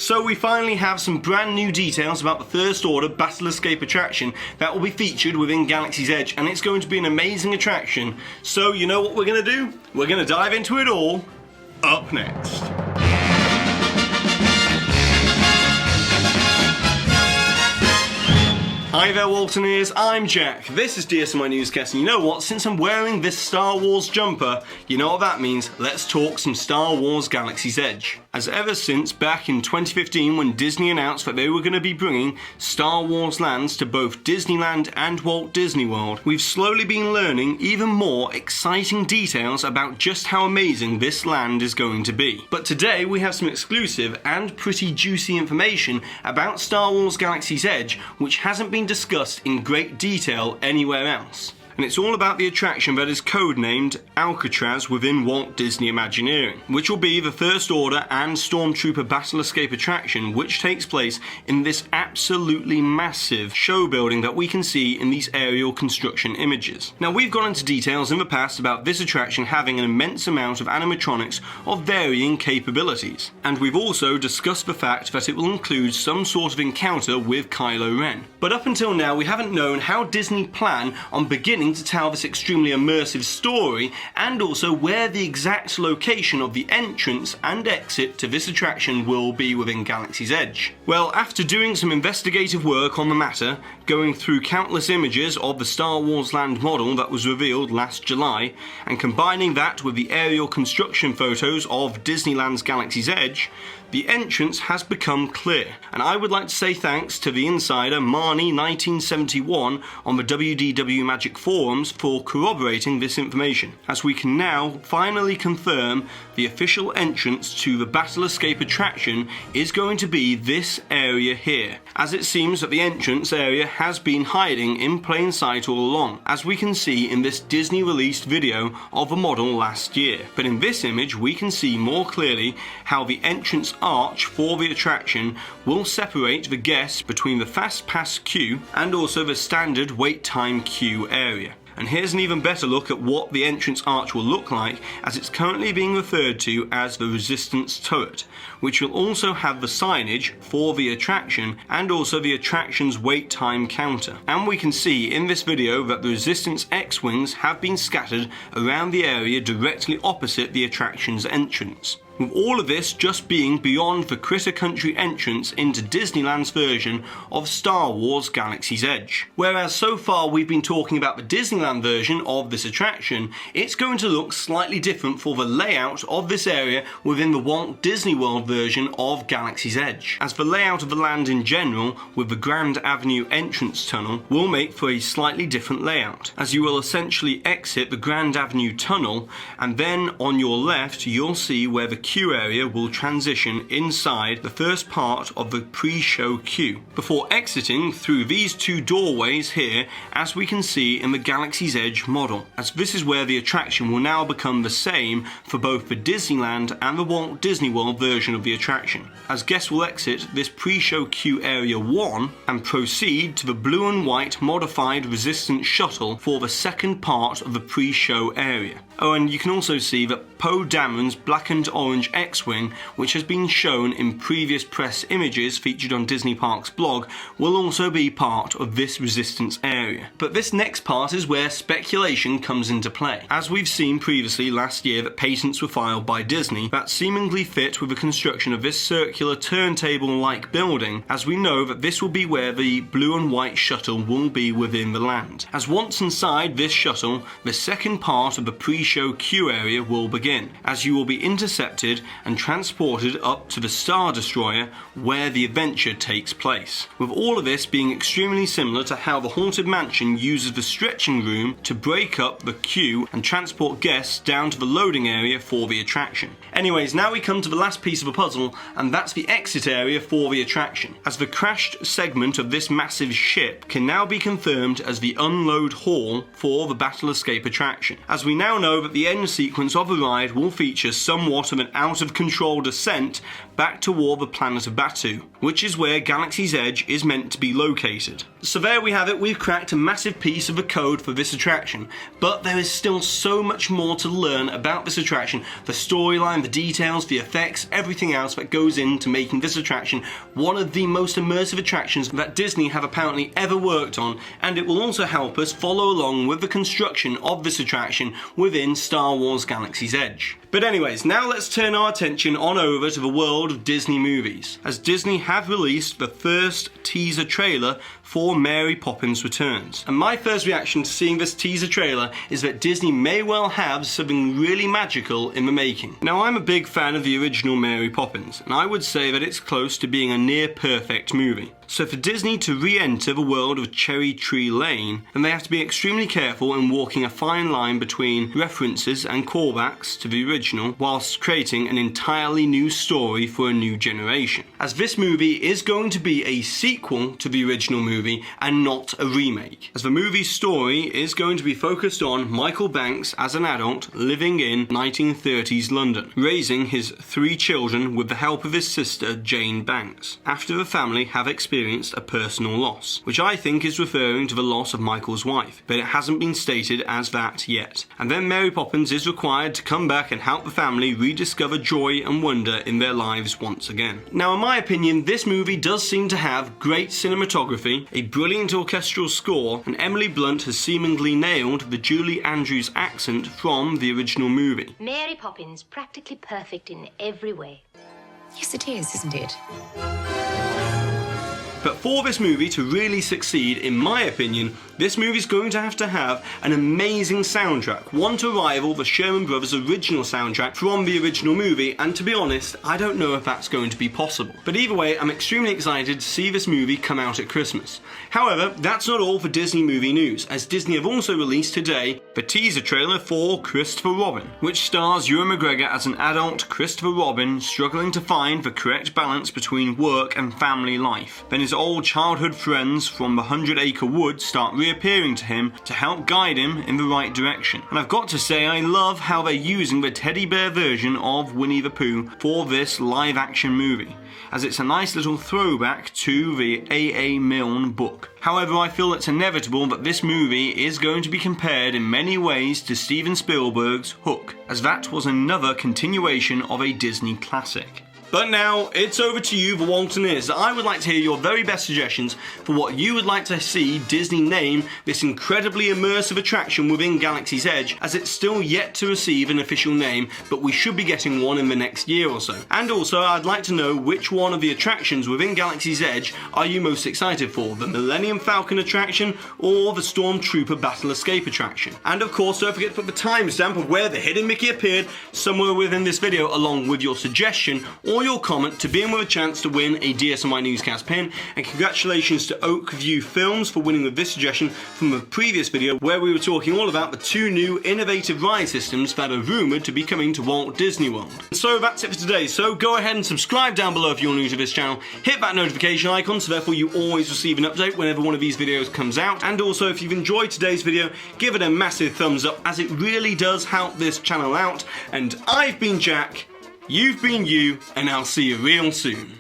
So we finally have some brand new details about the First Order Battle Escape attraction that will be featured within Galaxy's Edge, and it's going to be an amazing attraction. So you know what we're going to do? We're going to dive into it all up next. Hi there Waltoneers, I'm Jack, this is DSNY Newscast, and you know what, since I'm wearing this Star Wars jumper, you know what that means, let's talk some Star Wars Galaxy's Edge. As ever since back in 2015 when Disney announced that they were going to be bringing Star Wars lands to both Disneyland and Walt Disney World, we've slowly been learning even more exciting details about just how amazing this land is going to be. But today we have some exclusive and pretty juicy information about Star Wars Galaxy's Edge which hasn't been discussed in great detail anywhere else. And it's all about the attraction that is codenamed Alcatraz within Walt Disney Imagineering, which will be the First Order and Stormtrooper Battle Escape attraction which takes place in this absolutely massive show building that we can see in these aerial construction images. Now we've gone into details in the past about this attraction having an immense amount of animatronics of varying capabilities, and we've also discussed the fact that it will include some sort of encounter with Kylo Ren. But up until now we haven't known how Disney plan on beginning to tell this extremely immersive story, and also where the exact location of the entrance and exit to this attraction will be within Galaxy's Edge. Well, after doing some investigative work on the matter, going through countless images of the Star Wars Land model that was revealed last July, and combining that with the aerial construction photos of Disneyland's Galaxy's Edge, the entrance has become clear, and I would like to say thanks to the insider Marnie1971 on the WDW Magic forums for corroborating this information, as we can now finally confirm the official entrance to the Battle Escape attraction is going to be this area here, as it seems that the entrance area has been hiding in plain sight all along, as we can see in this Disney released video of the model last year. But in this image we can see more clearly how the entrance arch for the attraction will separate the guests between the fast pass queue and also the standard wait time queue area. And here's an even better look at what the entrance arch will look like, as it's currently being referred to as the Resistance Turret, which will also have the signage for the attraction and also the attraction's wait time counter. And we can see in this video that the Resistance X-Wings have been scattered around the area directly opposite the attraction's entrance, with all of this just being beyond the Critter Country entrance into Disneyland's version of Star Wars Galaxy's Edge. Whereas so far we've been talking about the Disneyland version of this attraction, it's going to look slightly different for the layout of this area within the Walt Disney World version of Galaxy's Edge, as the layout of the land in general with the Grand Avenue entrance tunnel will make for a slightly different layout, as you will essentially exit the Grand Avenue tunnel and then on your left you'll see where the queue area will transition inside the first part of the pre-show queue, before exiting through these two doorways here, as we can see in the Galaxy's Edge model, as this is where the attraction will now become the same for both the Disneyland and the Walt Disney World version of the attraction, as guests will exit this pre-show queue area 1 and proceed to the blue and white modified Resistance shuttle for the second part of the pre-show area. Oh, and you can also see that Poe Dameron's black and orange X-Wing, which has been shown in previous press images featured on Disney Parks blog, will also be part of this Resistance area. But this next part is where speculation comes into play, as we've seen previously last year that patents were filed by Disney that seemingly fit with the construction of this circular turntable-like building, as we know that this will be where the blue and white shuttle will be within the land. As once inside this shuttle, the second part of the pre-show queue area will begin, as you will be intercepted and transported up to the Star Destroyer where the adventure takes place, with all of this being extremely similar to how the Haunted Mansion uses the stretching room to break up the queue and transport guests down to the loading area for the attraction. Anyways, now we come to the last piece of the puzzle, and that's the exit area for the attraction, as the crashed segment of this massive ship can now be confirmed as the unload hall for the Battle Escape attraction, as we now know that the end sequence of the ride will feature somewhat of an out-of-control descent back toward the planet of Batuu, which is where Galaxy's Edge is meant to be located. So there we have it, we've cracked a massive piece of the code for this attraction, but there is still so much more to learn about this attraction, the storyline, the details, the effects, everything else that goes into making this attraction one of the most immersive attractions that Disney have apparently ever worked on, and it will also help us follow along with the construction of this attraction within Star Wars Galaxy's Edge. But anyways, now let's turn our attention on over to the world of Disney movies, as Disney have released the first teaser trailer for Mary Poppins Returns. And my first reaction to seeing this teaser trailer is that Disney may well have something really magical in the making. Now, I'm a big fan of the original Mary Poppins, and I would say that it's close to being a near perfect movie. So for Disney to re-enter the world of Cherry Tree Lane, then they have to be extremely careful in walking a fine line between references and callbacks to the original, whilst creating an entirely new story for a new generation. As this movie is going to be a sequel to the original movie and not a remake, as the movie's story is going to be focused on Michael Banks as an adult living in 1930s London, raising his 3 children with the help of his sister Jane Banks, after the family have experienced a personal loss, which I think is referring to the loss of Michael's wife, but it hasn't been stated as that yet. And then Mary Poppins is required to come back and help the family rediscover joy and wonder in their lives once again. Now, in my opinion, this movie does seem to have great cinematography, a brilliant orchestral score, and Emily Blunt has seemingly nailed the Julie Andrews accent from the original movie. Mary Poppins, practically perfect in every way. Yes, it is, isn't it? But for this movie to really succeed, in my opinion, this movie's going to have an amazing soundtrack, one to rival the Sherman Brothers' original soundtrack from the original movie, and to be honest, I don't know if that's going to be possible. But either way, I'm extremely excited to see this movie come out at Christmas. However, that's not all for Disney movie news, as Disney have also released today the teaser trailer for Christopher Robin, which stars Ewan McGregor as an adult Christopher Robin struggling to find the correct balance between work and family life. Then his old childhood friends from the 100 Acre Wood start reappearing to him to help guide him in the right direction. And I've got to say, I love how they're using the teddy bear version of Winnie the Pooh for this live action movie, as it's a nice little throwback to the A.A. Milne book. However, I feel it's inevitable that this movie is going to be compared in many ways to Steven Spielberg's Hook, as that was another continuation of a Disney classic. But now, it's over to you, the Waltoniers. I would like to hear your very best suggestions for what you would like to see Disney name this incredibly immersive attraction within Galaxy's Edge, as it's still yet to receive an official name, but we should be getting one in the next year or so. And also, I'd like to know which one of the attractions within Galaxy's Edge are you most excited for, the Millennium Falcon attraction or the Stormtrooper Battle Escape attraction. And of course, don't forget to put the timestamp of where the hidden Mickey appeared somewhere within this video, along with your suggestion or your comment to be in with a chance to win a DSNY Newscast pin. And congratulations to Oakview Films for winning with this suggestion from a previous video where we were talking all about the 2 new innovative ride systems that are rumoured to be coming to Walt Disney World. And so that's it for today, so go ahead and subscribe down below if you're new to this channel, hit that notification icon so therefore you always receive an update whenever one of these videos comes out, and also if you've enjoyed today's video, give it a massive thumbs up, as it really does help this channel out. And I've been Jack, you've been you, and I'll see you real soon.